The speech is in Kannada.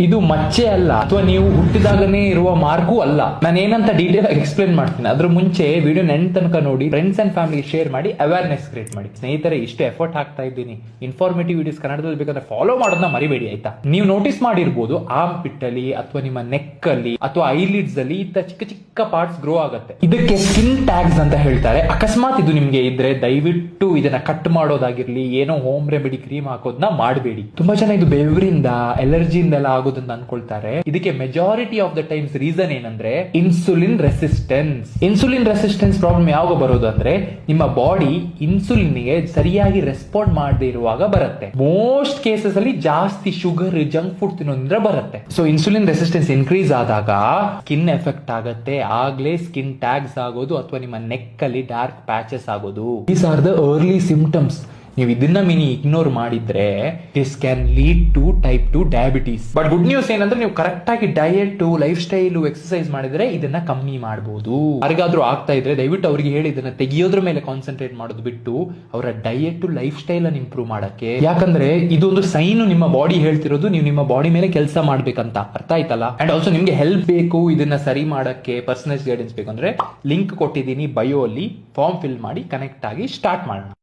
ಇದು ಮಚ್ಚೆ ಅಲ್ಲ ಅಥವಾ ನೀವು ಹುಟ್ಟಿದಾಗನೇ ಇರುವ ಮಾರ್ಕು ಅಲ್ಲ. ನಾನು ಏನಂತ ಡೀಟೇಲ್ ಆಗಿ ಎಕ್ಸ್ಪ್ಲೇನ್ ಮಾಡ್ತೀನಿ. ಅದ್ರ ಮುಂಚೆ ವಿಡಿಯೋ ನೆನ್ ತನಕ ನೋಡಿ, ಫ್ರೆಂಡ್ಸ್ ಅಂಡ್ ಫ್ಯಾಮಿಲಿ ಶೇರ್ ಮಾಡಿ, ಅವೇರ್ನೆಸ್ ಕ್ರಿಯೇಟ್ ಮಾಡಿ. ಸ್ನೇಹಿತರೆ, ಇಷ್ಟು ಎಫರ್ಟ್ ಹಾಕ್ತಾ ಇದ್ದೀನಿ, ಇನ್ಫಾರ್ಮೇಟಿವ್ ವಿಡಿಯೋಸ್ ಕನ್ನಡದಲ್ಲಿ ಬೇಕಾದ್ರೆ ಫಾಲೋ ಮಾಡೋದನ್ನ ಮರಿಬೇಡಿ ಆಯ್ತಾ. ನೀವು ನೋಟಿಸ್ ಮಾಡಿರ್ಬೋದು, ಆರ್ಮ್ ಪಿಟ್ ಅಲ್ಲಿ ಅಥವಾ ನಿಮ್ಮ ನೆಕ್ ಅಲ್ಲಿ ಅಥವಾ ಐಲಿಡ್ಸ್ ಅಲ್ಲಿ ಇಂತ ಚಿಕ್ಕ ಚಿಕ್ಕ ಪಾರ್ಟ್ಸ್ ಗ್ರೋ ಆಗುತ್ತೆ. ಇದಕ್ಕೆ ಸ್ಕಿನ್ ಟ್ಯಾಗ್ಸ್ ಅಂತ ಹೇಳ್ತಾರೆ. ಅಕಸ್ಮಾತ್ ಇದು ನಿಮ್ಗೆ ಇದ್ರೆ ದಯವಿಟ್ಟು ಇದನ್ನ ಕಟ್ ಮಾಡೋದಾಗಿರ್ಲಿ, ಏನೋ ಹೋಮ್ ರೆಮಿಡಿ ಕ್ರೀಮ್ ಹಾಕೋದನ್ನ ಮಾಡಬೇಡಿ. ತುಂಬಾ ಜನ ಇದು ಬೆವರಿಂದ, ಎಲರ್ಜಿಯಿಂದ ಆಗೋದನ್ನ ಅನ್ಕೊಳ್ತಾರೆ. ಇದಕ್ಕೆ majority of the times reason ಏನಂದ್ರೆ insulin resistance. Insulin resistance problem ಯಾವಾಗ ಬರೋದು ಅಂದ್ರೆ ನಿಮ್ಮ ಬಾಡಿ ಇನ್ಸುಲಿನ್ ಗೆ ಸರಿಯಾಗಿ ರೆಸ್ಪಾಂಡ್ ಮಾಡದೇ ಇರುವಾಗ ಬರುತ್ತೆ. ಮೋಸ್ಟ್ ಕೇಸಸ್ ಅಲ್ಲಿ ಜಾಸ್ತಿ ಶುಗರ್, ಜಂಕ್ ಫುಡ್ ತಿನ್ನೋದ್ರಿಂದ ಬರುತ್ತೆ. ಸೊ ಇನ್ಸುಲಿನ್ ರೆಸಿಸ್ಟೆನ್ಸ್ ಇನ್ಕ್ರೀಸ್ ಆದಾಗ ಸ್ಕಿನ್ ಎಫೆಕ್ಟ್ ಆಗುತ್ತೆ. ಆಗ್ಲೇ ಸ್ಕಿನ್ ಟ್ಯಾಗ್ಸ್ ಆಗೋದು ಅಥವಾ ನಿಮ್ಮ ನೆಕ್ ಅಲ್ಲಿ ಡಾರ್ಕ್ ಪ್ಯಾಚಸ್ ಆಗೋದು. These are the early symptoms. ನೀವು ಇದನ್ನ ಇಗ್ನೋರ್ ಮಾಡಿದ್ರೆ this can lead to type 2 diabetes. But good news ಏನಂದ್ರೆ ನೀವು ಕರೆಕ್ಟ್ ಆಗಿ ಡಯಟ್, ಲೈಫ್ ಸ್ಟೈಲ್, ಎಕ್ಸರ್ಸೈಸ್ ಮಾಡಿದ್ರೆ ಇದನ್ನ ಕಮ್ಮಿ ಮಾಡಬಹುದು. ಯಾರಿಗಾದ್ರೂ ಆಗ್ತಾ ಇದ್ರೆ ದಯವಿಟ್ಟು ಅವರಿಗೆ ಹೇಳಿ ಇದನ್ನ ತೆಗಿಯೋದ್ರ ಮೇಲೆ ಕಾನ್ಸಂಟ್ರೇಟ್ ಮಾಡೋದು ಬಿಟ್ಟು ಅವರ ಡಯಟ್, ಲೈಫ್ ಸ್ಟೈಲ್ ಅನ್ನು ಇಂಪ್ರೂವ್ ಮಾಡಕ್ಕೆ. ಯಾಕಂದ್ರೆ ಇದೊಂದು ಸೈನ್ ನಿಮ್ಮ ಬಾಡಿ ಹೇಳ್ತಿರೋದು ನೀವು ನಿಮ್ಮ ಬಾಡಿ ಮೇಲೆ ಕೆಲಸ ಮಾಡ್ಬೇಕಂತ. ಅರ್ಥ ಆಯ್ತಲ್ಲ? ಅಂಡ್ ಆಲ್ಸೋ ನಿಮ್ಗೆ ಹೆಲ್ಪ್ ಬೇಕು ಇದನ್ನ ಸರಿ ಮಾಡಕ್ಕೆ, ಪರ್ಸನಲ್ ಗೈಡೆನ್ಸ್ ಬೇಕು ಅಂದ್ರೆ ಲಿಂಕ್ ಕೊಟ್ಟಿದ್ದೀನಿ ಬಯೋ ಅಲ್ಲಿ. ಫಾರ್ಮ್ ಫಿಲ್ ಮಾಡಿ ಕನೆಕ್ಟ್ ಆಗಿ ಸ್ಟಾರ್ಟ್ ಮಾಡೋಣ.